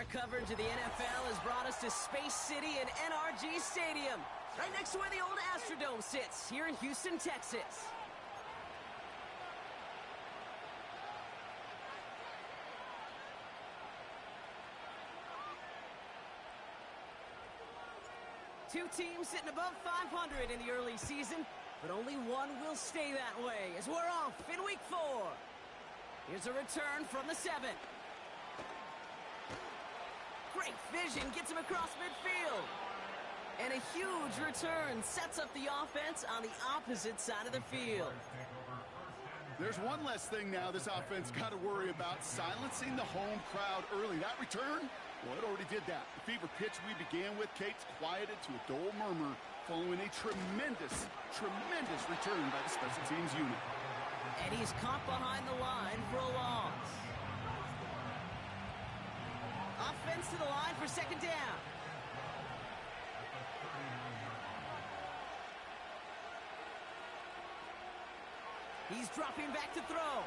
Our coverage of the NFL has brought us to Space City and NRG Stadium, right next to where the old Astrodome sits, here in Houston, Texas. Two teams sitting above 500 in the early season, but only one will stay that way as we're off in week 4. Here's a return from the 7. Great vision gets him across midfield. And a huge return sets up the offense on the opposite side of the field. There's one less thing now this offense got to worry about, silencing the home crowd early. That return, well, it already did that. The fever pitch we began with, Kate's quieted to a dull murmur following a tremendous return by the special teams unit. And he's caught behind the line for a loss. Offense to the line for second down. He's dropping back to throw.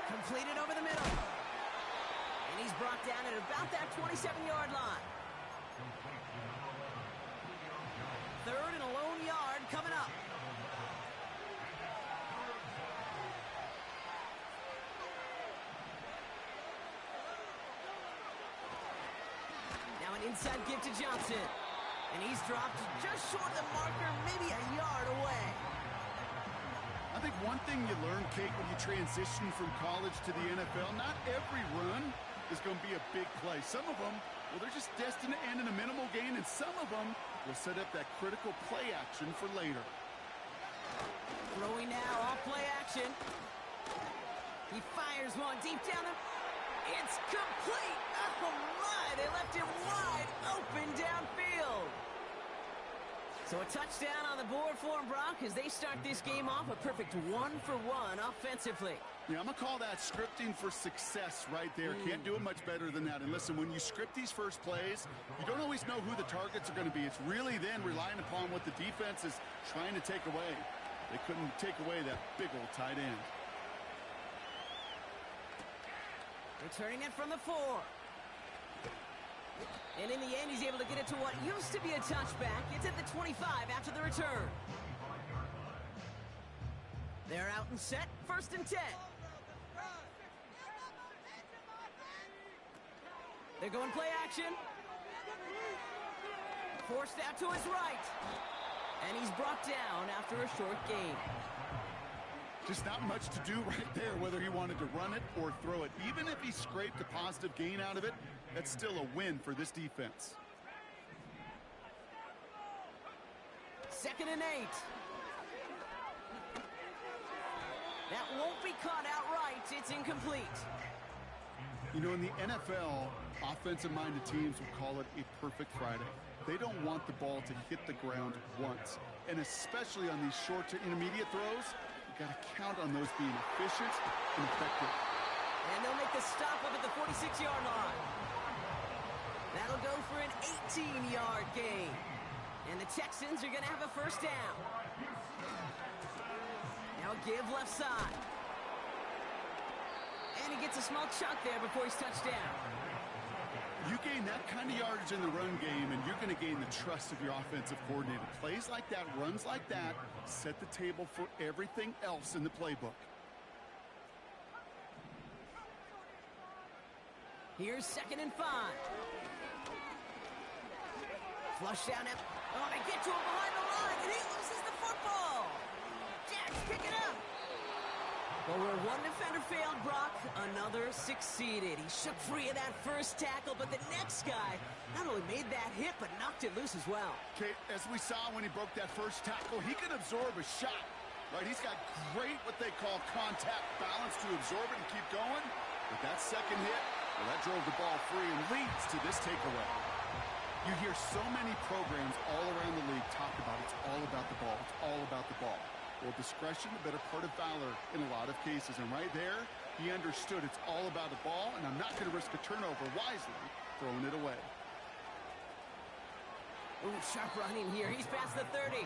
Completed over the middle. And he's brought down at about that 27-yard line. 3rd and a lone yard coming up. Now an inside give to Johnson. And he's dropped just short of the marker, maybe a yard away. I think one thing you learn, Kate, when you transition from college to the NFL, not every run is going to be a big play. Some of them, well, they're just destined to end in a minimal gain, and some of them will set up that critical play action for later. Throwing now off play action. He fires one deep down the... It's complete! Oh my, they left him wide open downfield. So a touchdown on the board for them, Brock, as they start this game off a perfect 1-for-1 offensively. Yeah, I'm going to call that scripting for success right there. Can't do it much better than that. And listen, when you script these first plays, you don't always know who the targets are going to be. It's really then relying upon what the defense is trying to take away. They couldn't take away that big old tight end. Returning it from the 4. And in the end, he's able to get it to what used to be a touchback. It's at the 25 after the return. They're out and set, 1st and 10. They're going play action. Forced out to his right. And he's brought down after a short gain. Just not much to do right there, whether he wanted to run it or throw it. Even if he scraped a positive gain out of it, that's still a win for this defense. 2nd and 8. That won't be caught outright. It's incomplete. You know, in the NFL, offensive-minded teams would call it a perfect Friday. They don't want the ball to hit the ground once. And especially on these short to intermediate throws, you got to count on those being efficient and effective. And they'll make the stop up at the 46-yard line. That'll go for an 18-yard gain. And the Texans are going to have a 1st down. Now a give left side. And he gets a small chunk there before he's touched down. You gain that kind of yardage in the run game, and you're going to gain the trust of your offensive coordinator. Plays like that, runs like that, set the table for everything else in the playbook. Here's 2nd and 5. Flush down it. Oh, they get to him behind the line, and he loses the football. JAX pick it up. Well, where one defender failed, Brock, another succeeded. He shook free of that first tackle, but the next guy not only made that hit, but knocked it loose as well. Okay, as we saw when he broke that first tackle, he can absorb a shot, right? He's got great, what they call contact balance to absorb it and keep going. But that second hit, well, that drove the ball free and leads to this takeaway. You hear so many programs all around the league talk about it's all about the ball. It's all about the ball. Well, discretion, the better part of valor in a lot of cases. And right there, he understood it's all about the ball, and I'm not going to risk a turnover wisely, throwing it away. Ooh, sharp running here. He's past the 30.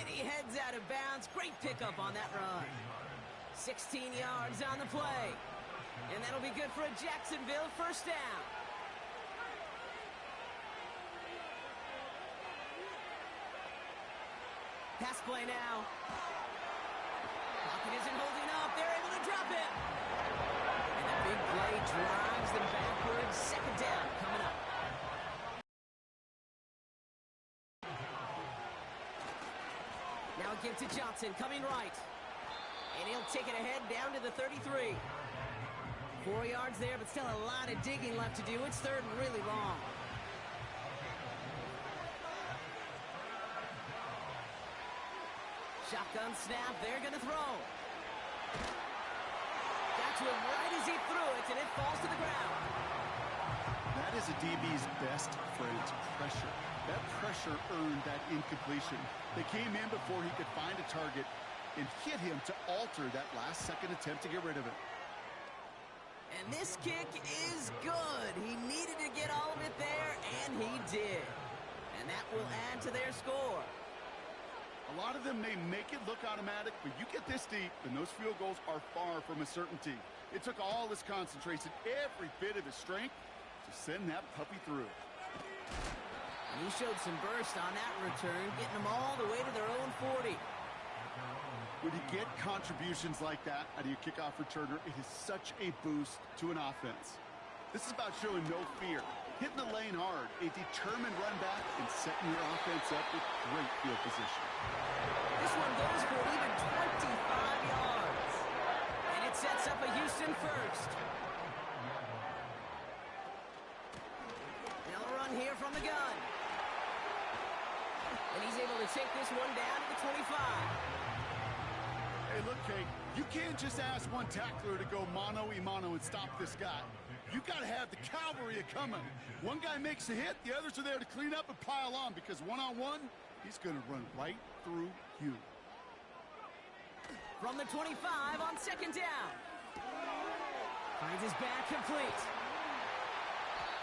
And he heads out of bounds. Great pickup on that run. 16 yards on the play. And that'll be good for a Jacksonville first down. Pass play now. Pocket isn't holding up. They're able to drop it. And the big play drives them backwards. Second down coming up. Now a give to Johnson, coming right. And he'll take it ahead down to the 33. 4 yards there, but still a lot of digging left to do. It's third and really long. Shotgun snap, they're going to throw. Got to him right as he threw it, and it falls to the ground. That is a DB's best friend, pressure. That pressure earned that incompletion. They came in before he could find a target and hit him to alter that last-second attempt to get rid of it. And this kick is good. He needed to get all of it there, and he did. And that will add to their score. A lot of them may make it look automatic, but you get this deep, and those field goals are far from a certainty. It took all his concentration, every bit of his strength, to send that puppy through. And he showed some burst on that return, getting them all the way to their own 40. When you get contributions like that out of your kickoff returner, it is such a boost to an offense. This is about showing no fear, hitting the lane hard, a determined run back, and setting your offense up with great field position. This one goes for even 25 yards. And it sets up a Houston first. Now a run here from the gun. And he's able to take this one down to the 25. Hey, look, Kate, you can't just ask one tackler to go mano-a-mano and stop this guy. You got to have the cavalry coming. One guy makes a hit, the others are there to clean up and pile on, because one-on-one, he's going to run right through you. From the 25 on second down. Finds his back complete.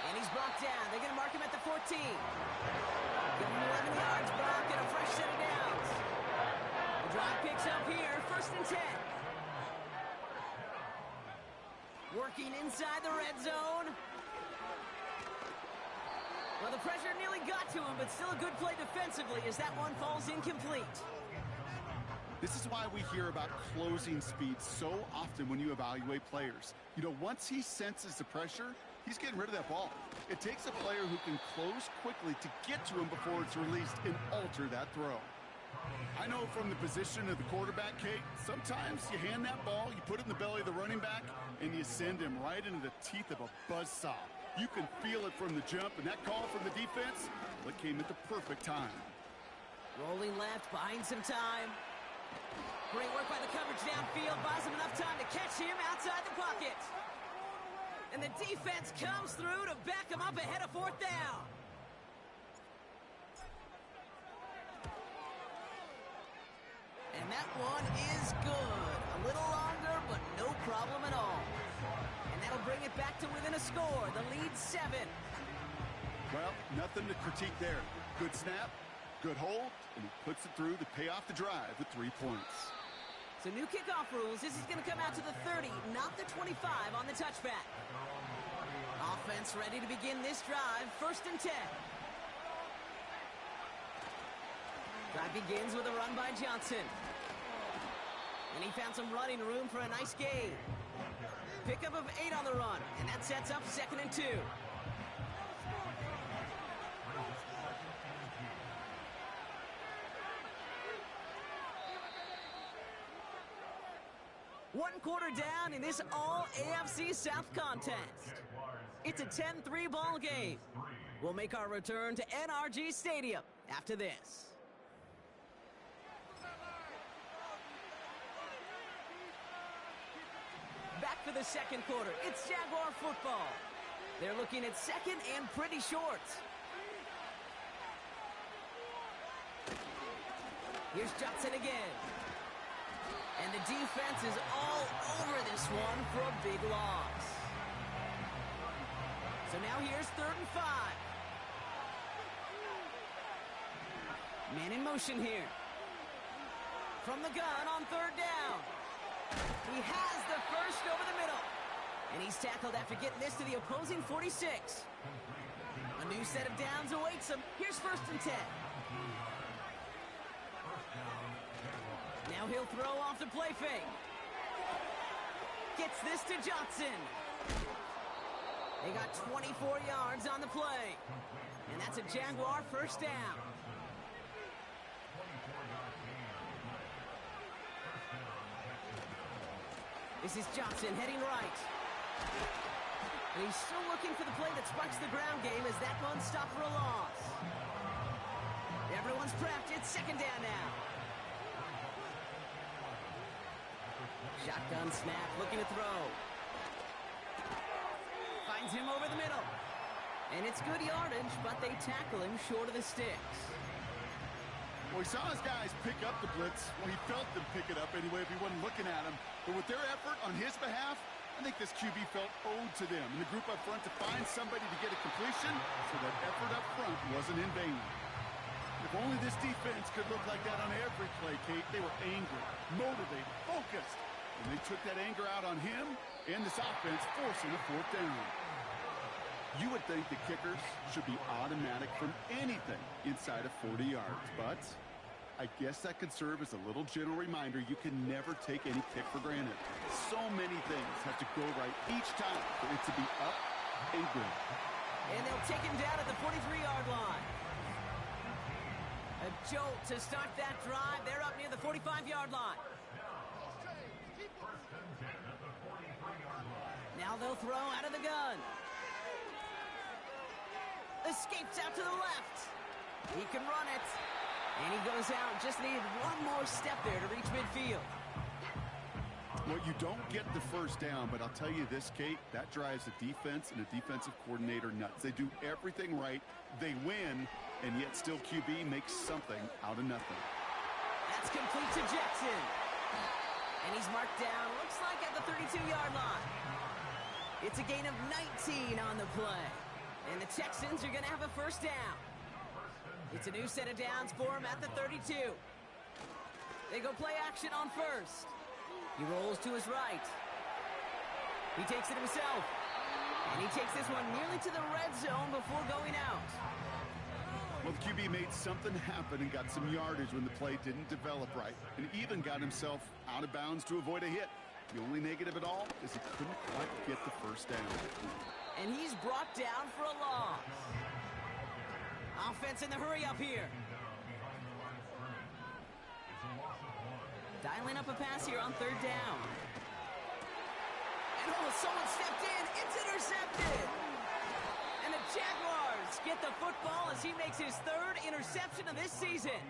And he's brought down. They're going to mark him at the 14. Give him 11 yards, Brock, and a fresh set of downs. The drive picks up here, first and 10. Working inside the red zone. Well, the pressure nearly got to him, but still a good play defensively as that one falls incomplete. This is why we hear about closing speed so often when you evaluate players. You know, once he senses the pressure, he's getting rid of that ball. It takes a player who can close quickly to get to him before it's released and alter that throw. I know from the position of the quarterback, Kate, sometimes you hand that ball, you put it in the belly of the running back, and you send him right into the teeth of a buzzsaw. You can feel it from the jump, and that call from the defense, well, it came at the perfect time. Rolling left, buying some time. Great work by the coverage downfield, buys him enough time to catch him outside the pocket. And the defense comes through to back him up ahead of fourth down. And that one is good. A little longer, but no problem at all. And that'll bring it back to within a score. The lead 7. Well, nothing to critique there. Good snap, good hold, and he puts it through to pay off the drive with 3 points. So new kickoff rules. This is going to come out to the 30, not the 25 on the touchback. Offense ready to begin this drive. First and 10. Drive begins with a run by Johnson. And he found some running room for a nice gain. Pickup of 8 on the run, and that sets up second and 2. One quarter down in this all-AFC South contest. It's a 10-3 ball game. We'll make our return to NRG Stadium after this. Back for the second quarter. It's Jaguar football. They're looking at second and pretty short. Here's Johnson again. And the defense is all over this one for a big loss. So now here's 3rd and 5. Man in motion here. From the gun on 3rd down. He has the first over the middle. And he's tackled after getting this to the opposing 46. A new set of downs awaits him. Here's 1st and 10. Now he'll throw off the play fake. Gets this to Johnson. They got 24 yards on the play. And that's a Jaguar 1st down. This is Johnson heading right. And he's still looking for the play that sparks the ground game as that one stopped for a loss. Everyone's prepped. It's 2nd down now. Shotgun snap, looking to throw. Finds him over the middle. And it's good yardage, but they tackle him short of the sticks. Well, he saw his guys pick up the blitz. Well, he felt them pick it up anyway if he wasn't looking at him. But with their effort on his behalf, I think this QB felt owed to them and the group up front to find somebody to get a completion so that effort up front wasn't in vain. If only this defense could look like that on every play, Kate. They were angry, motivated, focused. And they took that anger out on him and this offense, forcing a 4th down. You would think the kickers should be automatic from anything inside of 40 yards, but I guess that could serve as a little gentle reminder you can never take any kick for granted. So many things have to go right each time for it to be up and good. And they'll take him down at the 43-yard line. A jolt to start that drive. They're up near the 45-yard line. Now they'll throw out of the gun. Escapes out to the left. He can run it. And he goes out. Just needed one more step there to reach midfield. Well, you don't get the 1st down, but I'll tell you this, Kate, that drives the defense and the defensive coordinator nuts. They do everything right. They win, and yet still QB makes something out of nothing. That's complete to Jackson. And he's marked down, looks like at the 32-yard line. It's a gain of 19 on the play. And the Texans are going to have a 1st down. It's a new set of downs for him at the 32. They go play action on 1st. He rolls to his right. He takes it himself. And he takes this one nearly to the red zone before going out. Well, the QB made something happen and got some yardage when the play didn't develop right. And even got himself out of bounds to avoid a hit. The only negative at all is he couldn't quite get the 1st down. And he's brought down for a loss. Offense in the hurry up here. Dialing up a pass here on 3rd down. And oh, someone stepped in. It's intercepted. And the Jaguars get the football as he makes his 3rd interception of this season.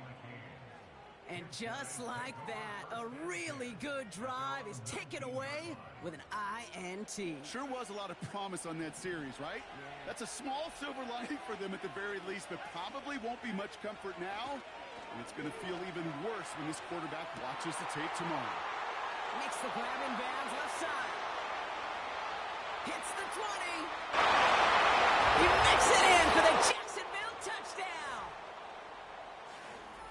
And just like that, a really good drive is taken away with an INT. Sure was a lot of promise on that series, right? Yeah. That's a small silver lining for them at the very least, but probably won't be much comfort now. And it's going to feel even worse when this quarterback watches the tape tomorrow. Makes the grab in bounds left side. Hits the 20. He makes it in for the Jacksonville touchdown.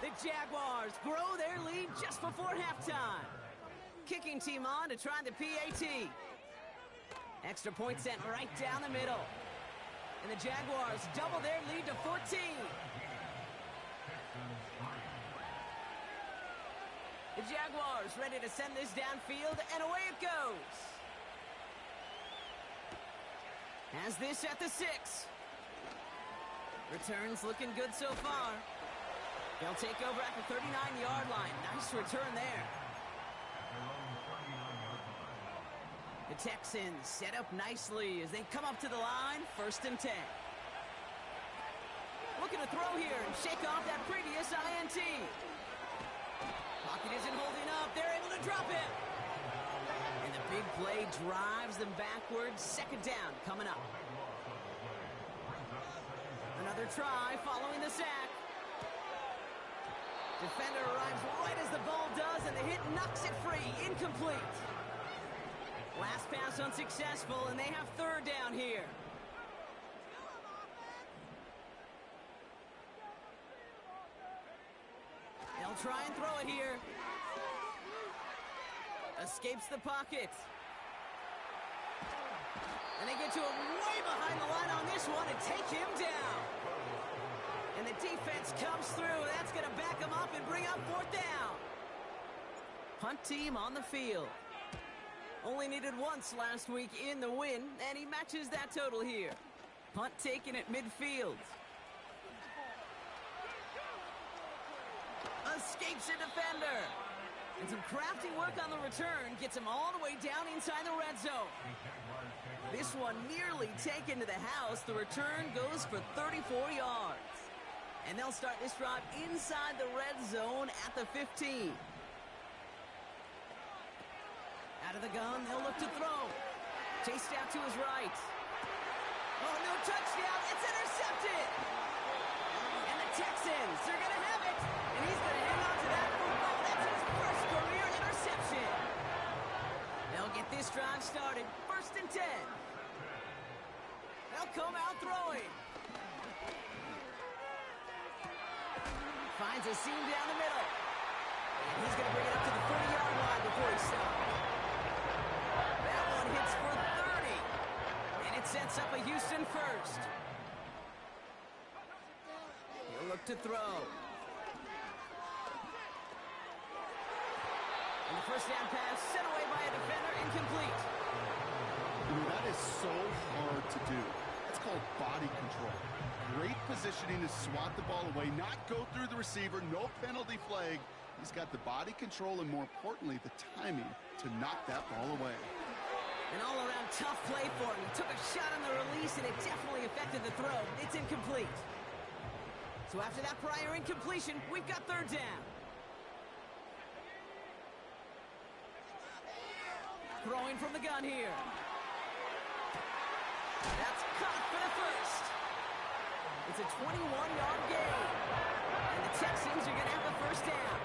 The Jaguars grow their lead just before halftime. Kicking team on to try the PAT. Extra point sent right down the middle. And the Jaguars double their lead to 14. The Jaguars ready to send this downfield, and away it goes. Has this at the 6. Returns looking good so far. They'll take over at the 39-yard line. Nice return there. The Texans set up nicely as they come up to the line, 1st and 10. Looking to throw here and shake off that previous INT. Pocket isn't holding up. They're able to drop it. And the big play drives them backwards. 2nd down coming up. Another try following the sack. Defender arrives right as the ball does, and the hit knocks it free. Incomplete. Last pass unsuccessful, and they have 3rd down here. They'll try and throw it here. Escapes the pocket. And they get to him way behind the line on this one and take him down. And the defense comes through. That's going to back him up and bring up fourth down. Punt team on the field. Only needed once last week in the win, and he matches that total here. Punt taken at midfield. Escapes a defender. And some crafty work on the return gets him all the way down inside the red zone. This one nearly taken to the house. The return goes for 34 yards. And they'll start this drive inside the red zone at the 15. Out of the gun, they'll look to throw. Chased out to his right. Oh, no touchdown. It's intercepted. And the Texans are going to have it. And he's going to hang on to that football. That's his first career interception. They'll get this drive started. 1st and 10. They'll come out throwing. Finds a seam down the middle. And he's going to bring it up to the 30-yard line before he stops. That one hits for 30. And it sets up a Houston first. He'll look to throw. And the first down pass sent away by a defender, incomplete. That is so hard to do. That's called body control. Great positioning to swat the ball away, not go through the receiver, no penalty flag. He's got the body control and, more importantly, the timing to knock that ball away. An all-around tough play for him. He took a shot on the release, and it definitely affected the throw. It's incomplete. So after that prior incompletion, we've got 3rd down. Throwing from the gun here. That's caught for the first. It's a 21-yard gain. And the Texans are going to have the first down.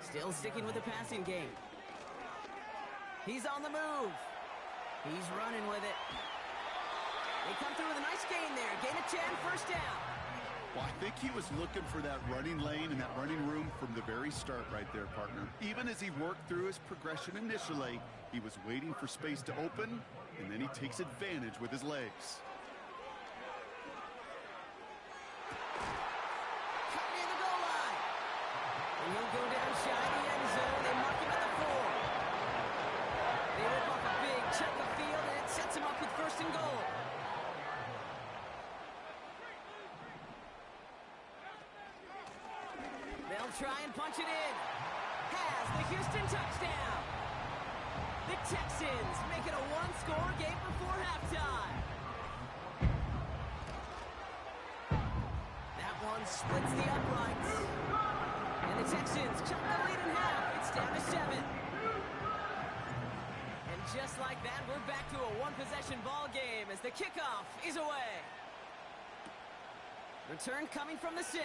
Still sticking with the passing game. He's on the move. He's running with it. They come through with a nice gain there. Gain of 10, first down. Well, I think he was looking for that running lane and that running room from the very start right there, partner. Even as he worked through his progression initially, he was waiting for space to open, and then he takes advantage with his legs. Cut near the goal line. And he'll go down shy of the end zone. They mark him at the 4. They rip off a big chunk of field, and it sets him up with 1st and goal. They'll try and punch it in. Has the Houston touchdown. The Texans make it a 1-score game before halftime. That one splits the uprights. And the Texans cut the lead in half. It's down to 7. And just like that, we're back to a 1-possession ball game as the kickoff is away. Return coming from the 6.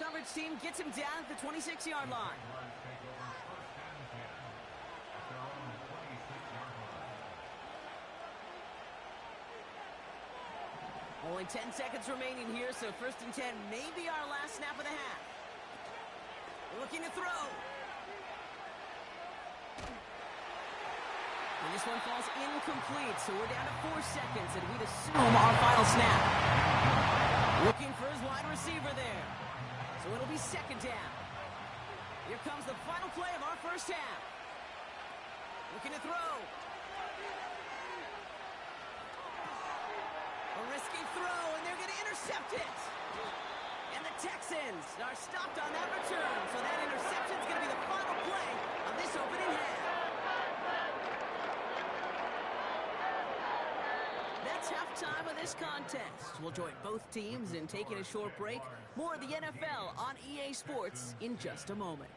Coverage team gets him down at the 26-yard line. Only 10 seconds remaining here, so 1st and 10 may be our last snap of the half. Looking to throw. And this one falls incomplete, so we're down to 4 seconds, and we'd assume our final snap. Looking for his wide receiver there. So it'll be 2nd down. Here comes the final play of our first half. Looking to throw. A risky throw, and they're going to intercept it. And the Texans are stopped on that return. So that interception is going to be the final play of this opening half. That's halftime of this contest. We'll join both teams in taking a short break. More of the NFL on EA Sports in just a moment.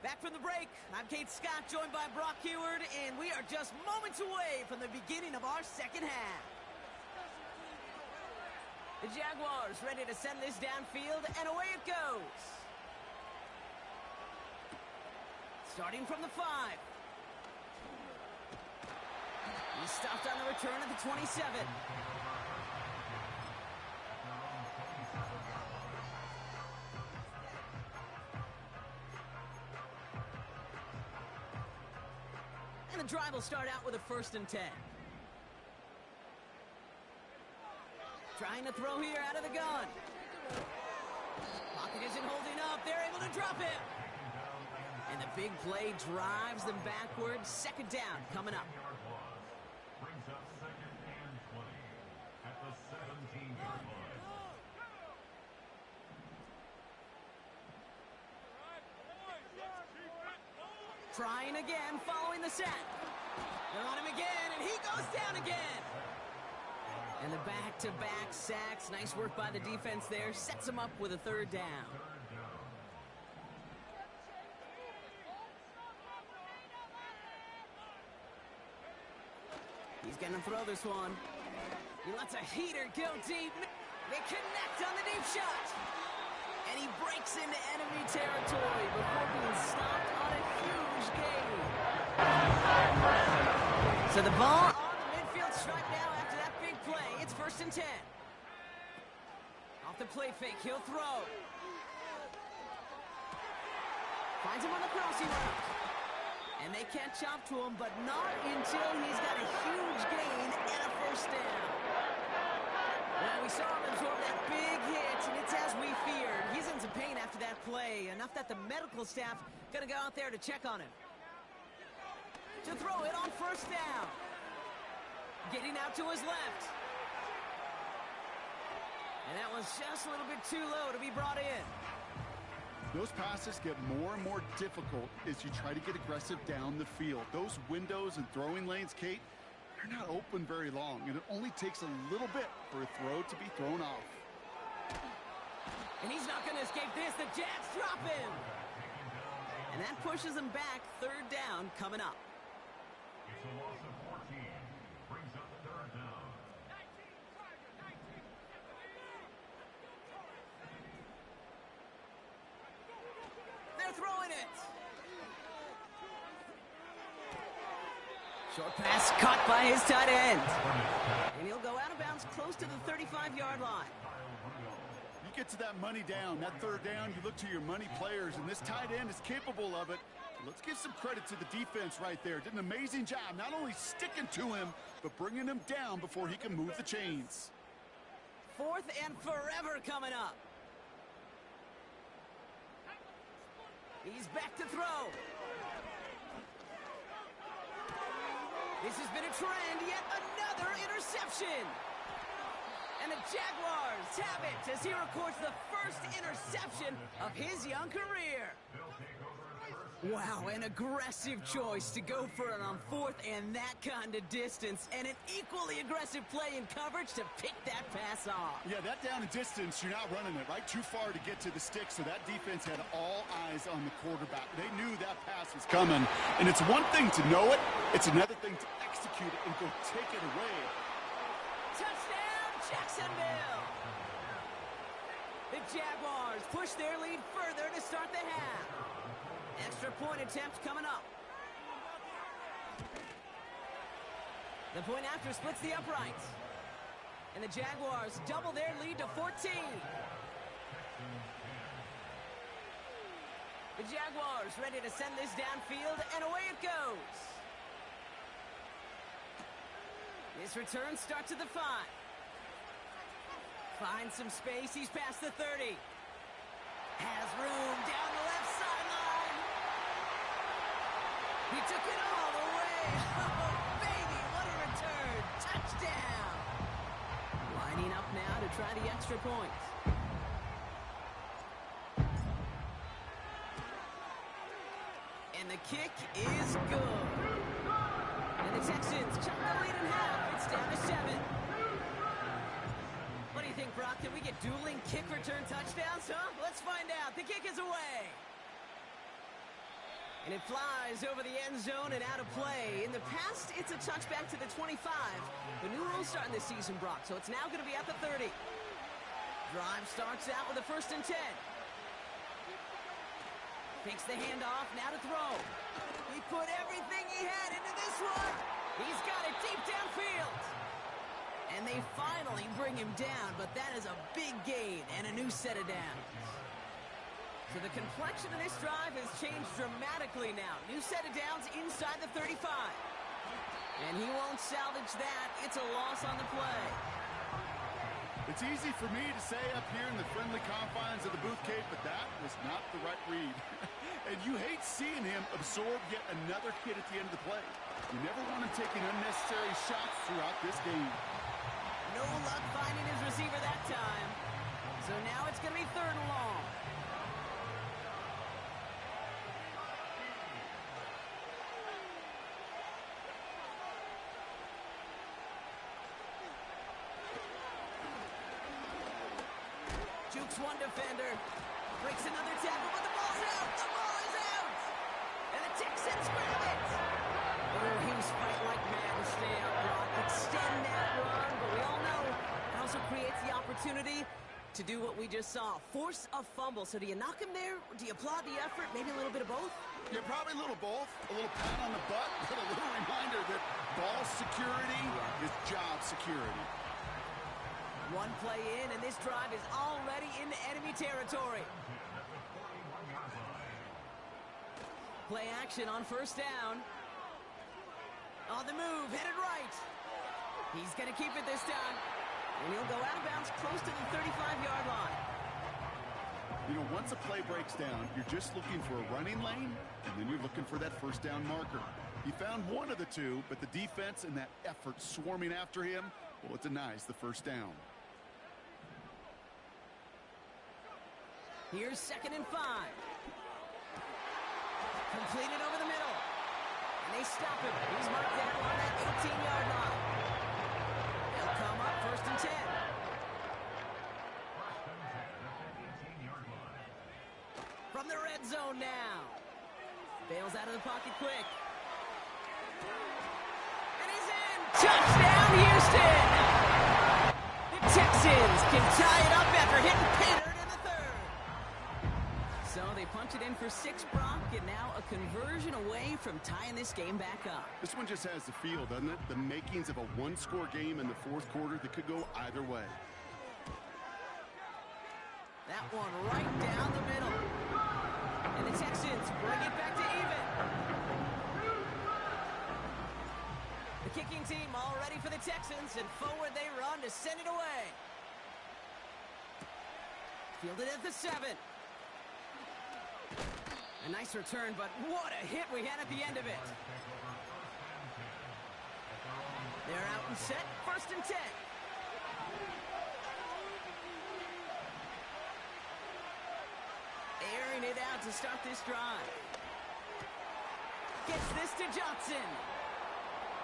Back from the break, I'm Kate Scott, joined by Brock Heward, and we are just moments away from the beginning of our second half. The Jaguars ready to send this downfield, and away it goes. Starting from the 5. He's stopped on the return at the 27. And the drive will start out with a 1st and 10. Trying to throw here out of the gun. Pocket isn't holding up. They're able to drop it. And the big play drives them backwards. 2nd down coming up. Brings up 2nd and 20 at the 17-yard line. Trying again, following the sack. They're on him again, and he goes down again. And the back-to-back sacks. Nice work by the defense there. Sets him up with a 3rd down. He's going to throw this one. He lets a heater go deep. They connect on the deep shot. And he breaks into enemy territory before being stopped on a huge gain. So the ball on the midfield stripe now after that big play. It's 1st and 10. Off the play fake, he'll throw. Finds him on the crossing route. And they catch up to him, but not until he's got a huge gain and a 1st down. Well, we saw him absorb that big hit, and it's as we feared. He's in some pain after that play, enough that the medical staff going to go out there to check on him. To throw it on 1st down. Getting out to his left. And that was just a little bit too low to be brought in. Those passes get more and more difficult as you try to get aggressive down the field. Those windows and throwing lanes, Kate, they're not open very long, and it only takes a little bit for a throw to be thrown off. And he's not going to escape this. The JAX drop him. And that pushes him back. 3rd down coming up. It's a loss of 14. Brings up 3rd down. They're throwing it. Short pass caught by his tight end. And he'll go out of bounds close to the 35-yard line. You get to that money down, that 3rd down, you look to your money players, and this tight end is capable of it. Let's give some credit to the defense right there. Did an amazing job, not only sticking to him, but bringing him down before he can move the chains. 4th and forever coming up. He's back to throw. This has been a trend, yet another interception. And the Jaguars have it as he records the 1st interception of his young career. Wow, an aggressive choice to go for it on 4th and that kind of distance, and an equally aggressive play in coverage to pick that pass off. Yeah, that down and distance, you're not running it, right? Too far to get to the stick, so that defense had all eyes on the quarterback. They knew that pass was coming, and it's one thing to know it, it's another thing to execute it and go take it away. Touchdown, Jacksonville! The Jaguars push their lead further to start the half. Extra point attempt coming up. The point after splits the uprights. And the Jaguars double their lead to 14. The Jaguars ready to send this downfield, and away it goes. This return starts at the 5. Finds some space. He's past the 30. Has room down the left sideline. He took it all the way. Oh, baby, what a return. Touchdown. Lining up now to try the extra point. And the kick is good. And the Texans cut the lead in half. It's down to 7. What do you think, Brock? Can we get dueling kick return touchdowns, huh? Let's find out. The kick is away. And it flies over the end zone and out of play. In the past, it's a touchback to the 25. The new rules starting this season, Brock, so it's now going to be at the 30. Drive starts out with a 1st and 10. Takes the handoff, now to throw. He put everything he had into this one. He's got it deep downfield. And they finally bring him down, but that is a big gain and a new set of downs. So the complexion of this drive has changed dramatically now. New set of downs inside the 35. And he won't salvage that. It's a loss on the play. It's easy for me to say up here in the friendly confines of the booth cave, but that was not the right read. And you hate seeing him absorb yet another hit at the end of the play. You never want him taking unnecessary shots throughout this game. No luck finding his receiver that time. So now it's going to be 3rd and long. Jukes one defender. Breaks another tackle, but the ball's out. The ball is out. And the Texans grab it. Oh, he was fighting like mad to stay up block, extend that run, but we all know it also creates the opportunity to do what we just saw. Force a fumble. So do you knock him there? Do you applaud the effort? Maybe a little bit of both? Yeah, probably a little both. A little pat on the butt, but a little reminder that ball security is job security. One play in, and this drive is already into enemy territory. Play action on 1st down. On the move, headed right. He's going to keep it this time. And he'll go out of bounds close to the 35-yard line. You know, once a play breaks down, you're just looking for a running lane, and then you're looking for that 1st down marker. He found one of the two, but the defense and that effort swarming after him, well, it denies the 1st down. Here's 2nd and 5. Completed over the middle. And they stop him. He's marked down on that 18-yard line. They'll come up 1st and 10. From the red zone now. Bails out of the pocket quick. And he's in. Touchdown, Houston! The Texans can tie it up after hitting Pittard. So they punch it in for 6, Brock, and now a conversion away from tying this game back up. This one just has the feel, doesn't it? The makings of a one-score game in the 4th quarter that could go either way. That one right down the middle. And the Texans bring it back to even. The kicking team all ready for the Texans, and forward they run to send it away. Fielded at the 7. A nice return, but what a hit we had at the end of it. They're out and set, 1st and 10. Airing it out to start this drive. Gets this to Johnson.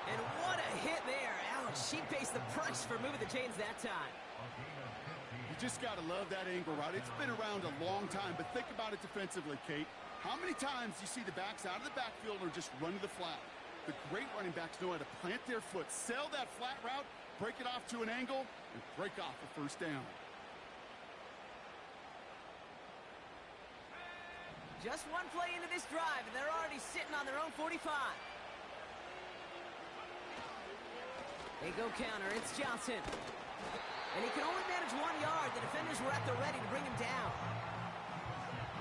And what a hit there. Ouch, she pays the price for moving the chains that time. You just got to love that angle, right? It's been around a long time, but think about it defensively, Kate. How many times you see the backs out of the backfield or just run to the flat? The great running backs know how to plant their foot, sell that flat route, break it off to an angle, and break off a 1st down. Just one play into this drive, and they're already sitting on their own 45. They go counter. It's Johnson. And he can only manage 1 yard. The defenders were at the ready to bring him down.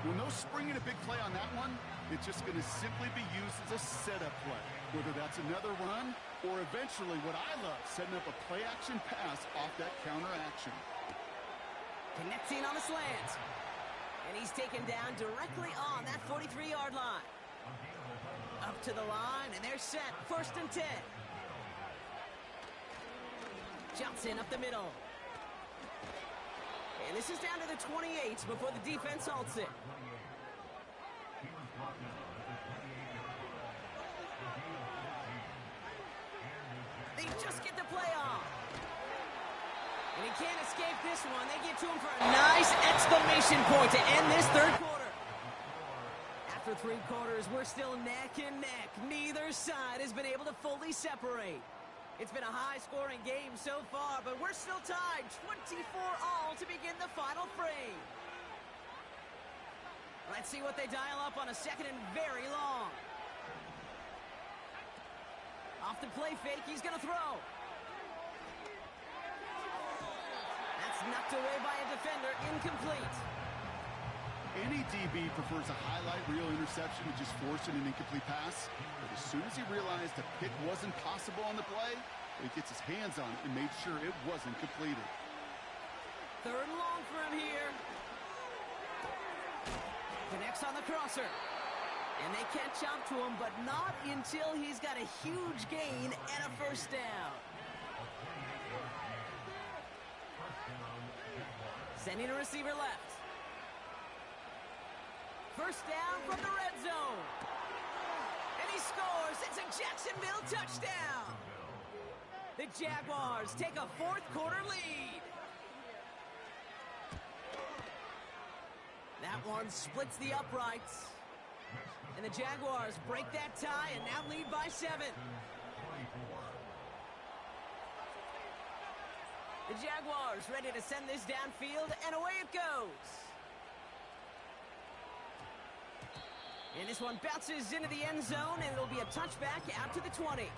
Well, no springing a big play on that one. It's just going to simply be used as a setup play. Whether that's another run or eventually what I love, setting up a play-action pass off that counter action. Connecting on the slant. And he's taken down directly on that 43-yard line. Up to the line, and they're set. 1st and 10. Johnson up the middle. And this is down to the 28 before the defense halts it. They just get the play off. And he can't escape this one. They get to him for a nice exclamation point to end this 3rd quarter. After 3 quarters, we're still neck and neck. Neither side has been able to fully separate. It's been a high-scoring game so far, but we're still tied 24-all to begin the final frame. Let's see what they dial up on a 2nd and very long. Off the play fake, he's going to throw. That's knocked away by a defender, incomplete. Any DB prefers a highlight reel interception to just forcing an incomplete pass. But as soon as he realized a pick wasn't possible on the play, he gets his hands on it and made sure it wasn't completed. 3rd and long for him here. Connects on the crosser. And they catch up to him, but not until he's got a huge gain and a 1st down. Sending a receiver left. 1st down from the red zone. And he scores. It's a Jacksonville touchdown. The Jaguars take a 4th quarter lead. That one splits the uprights. And the Jaguars break that tie and now lead by 7. The Jaguars ready to send this downfield, and away it goes. And this one bounces into the end zone, and it'll be a touchback out to the 20.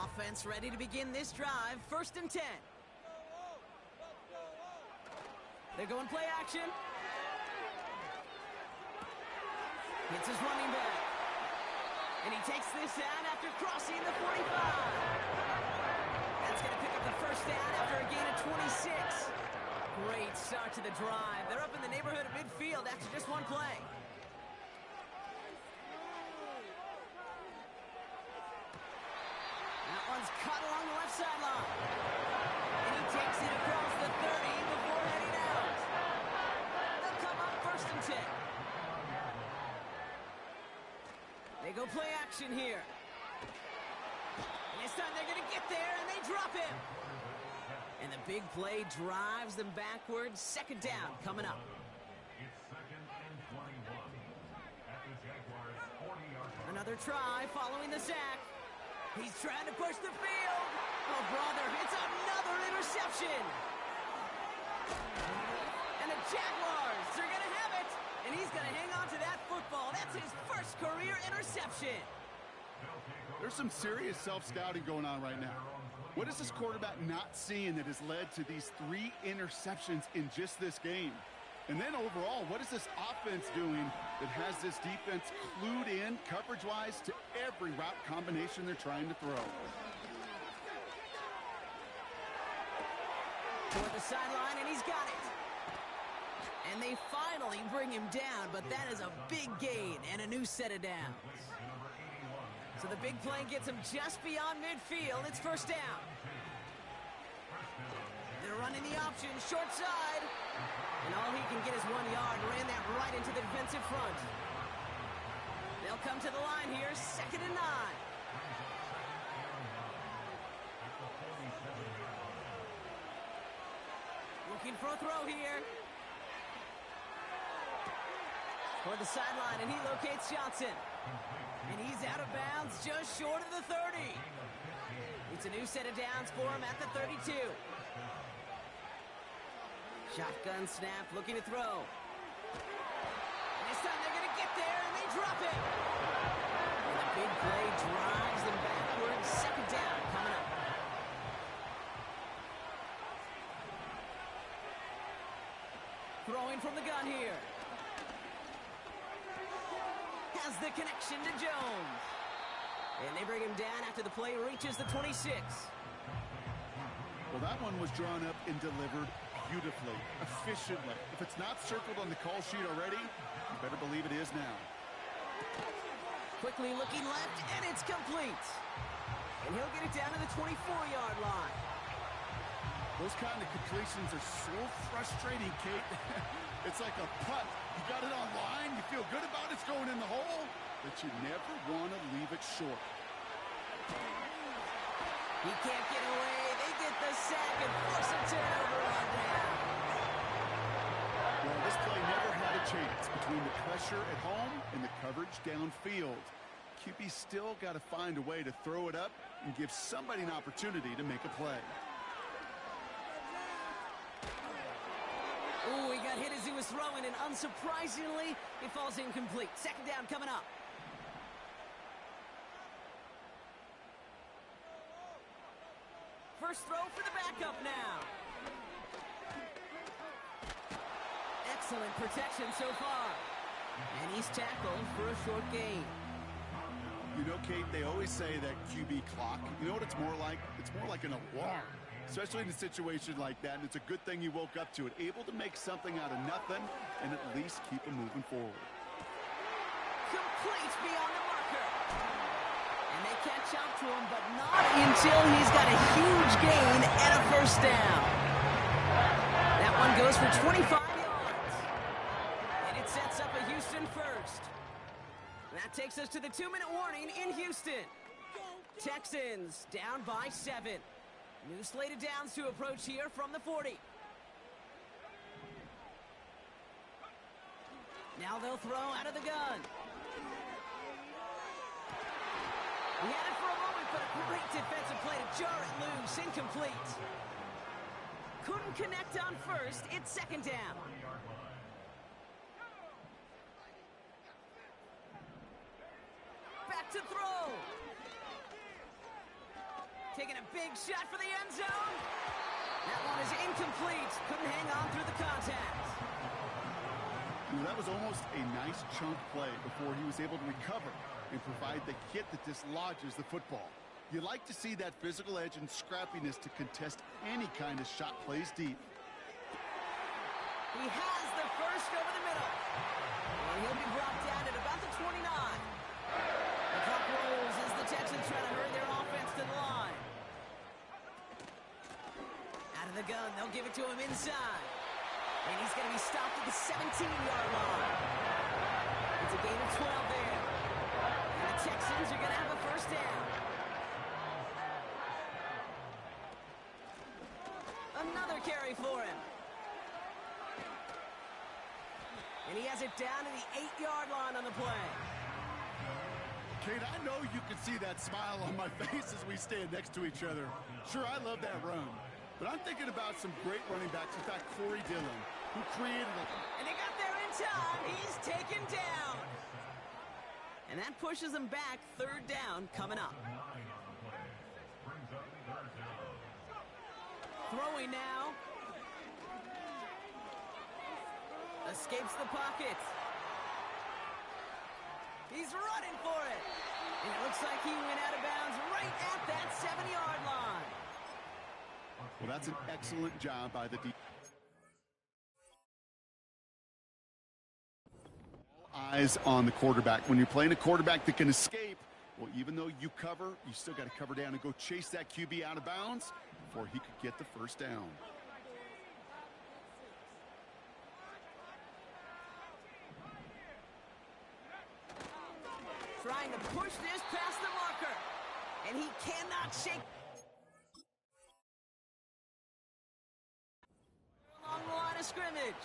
Offense ready to begin this drive. 1st and 10. They're going play action. Hits his running back. And he takes this out after crossing the 45. That's going to pick up the 1st down after a gain of 26. Great start to the drive. They're up in the neighborhood of midfield after just one play. That one's cut along the left sideline. And he takes it across the 30 before heading out. They'll come up 1st and 10. They go play action here. And this time they're going to get there, and they drop him. And the big play drives them backwards. 2nd down coming up. It's 2nd and 21 at the Jaguars' 40-yard line. Another try following the sack. He's trying to push the field. Oh, brother, it's another interception. And the Jaguars are going to have it. And he's going to hang on to that football. That's his 1st career interception. There's some serious self-scouting going on right now. What is this quarterback not seeing that has led to these 3 interceptions in just this game? And then overall, what is this offense doing that has this defense clued in coverage-wise to every route combination they're trying to throw? Toward the sideline, and he's got it. And they finally bring him down, but that is a big gain and a new set of downs. So the big play gets him just beyond midfield. It's 1st down. They're running the option, short side. And all he can get is 1 yard. Ran that right into the defensive front. They'll come to the line here, 2nd and 9. Looking for a throw here. Toward the sideline, and he locates Johnson. And he's out of bounds just short of the 30. It's a new set of downs for him at the 32. Shotgun snap, looking to throw. And this time they're going to get there, and they drop it. And the big play drives them backwards. 2nd down coming up. Throwing from the gun here. Has the connection to Jones. And they bring him down after the play reaches the 26. Well, that one was drawn up and delivered beautifully, efficiently. If it's not circled on the call sheet already, you better believe it is now. Quickly looking left, and it's complete. And he'll get it down to the 24-yard line. Those kind of completions are so frustrating, Kate. It's like a putt. You got it on line, you feel good about it's going in the hole, but you never want to leave it short. He can't get away. They get the sack and force a turnover on down. Well, this play never had a chance between the pressure at home and the coverage downfield. QB still got to find a way to throw it up and give somebody an opportunity to make a play. Ooh, he got hit as he was throwing, and unsurprisingly, it falls incomplete. 2nd down coming up. first throw for the backup now. Excellent protection so far. And he's tackled for a short gain. You know, Kate, they always say that QB clock, you know what it's more like? It's more like an alarm, especially in a situation like that, and it's a good thing you woke up to it, able to make something out of nothing and at least keep them moving forward. Complete beyond the marker. And they catch up to him, but not until he's got a huge gain and a first down. That one goes for 25 yards. And it sets up a Houston first. That takes us to the 2-minute warning in Houston. Texans down by 7. New slate of downs to approach here from the 40. Now they'll throw out of the gun. He had it for a moment, but a great defensive play to jar it loose. Incomplete. Couldn't connect on first. It's second down. Back to throw. Taking a big shot for the end zone. That one is incomplete. Couldn't hang on through the contact. That was almost a nice chunk play before he was able to recover and provide the hit that dislodges the football. You like to see that physical edge and scrappiness to contest any kind of shot plays deep. He has the first over the middle. And he'll be brought down at about the 29. The clock rolls as the Texans try to hurry their offense to the line. Out of the gun, they'll give it to him inside. And he's going to be stopped at the 17-yard line. It's a gain of 12 there. And the Texans are going to have a first down. Another carry for him. And he has it down to the 8-yard line on the play. Kate, I know you can see that smile on my face as we stand next to each other. Sure, I love that run. But I'm thinking about some great running backs. In fact, Corey Dillon, who created it. And they got there in time. He's taken down. And that pushes him back. Third down coming up. Throwing now. Escapes the pocket. He's running for it. And it looks like he went out of bounds right at that 7-yard line. Well, that's an excellent job by the defense. All eyes on the quarterback. When you're playing a quarterback that can escape, well, even though you cover, you still got to cover down and go chase that QB out of bounds before he could get the first down. Trying to push this past the marker. And he cannot shake. Along the line of scrimmage.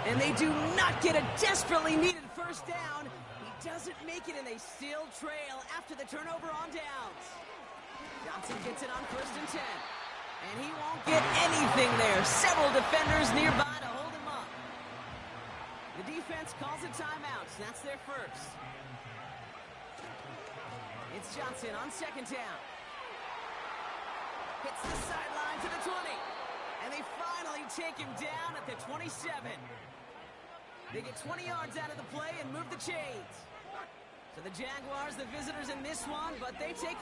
And they do not get a desperately needed first down. He doesn't make it, and they still trail after the turnover on downs. Johnson gets it on 1st and 10. And he won't get anything there. Several defenders nearby to hold him up. The defense calls a timeout. That's their first. It's Johnson on 2nd down. Hits the sideline to the 20. And they finally take him down at the 27. They get 20 yards out of the play and move the chains. So the Jaguars, the visitors in this one, but they take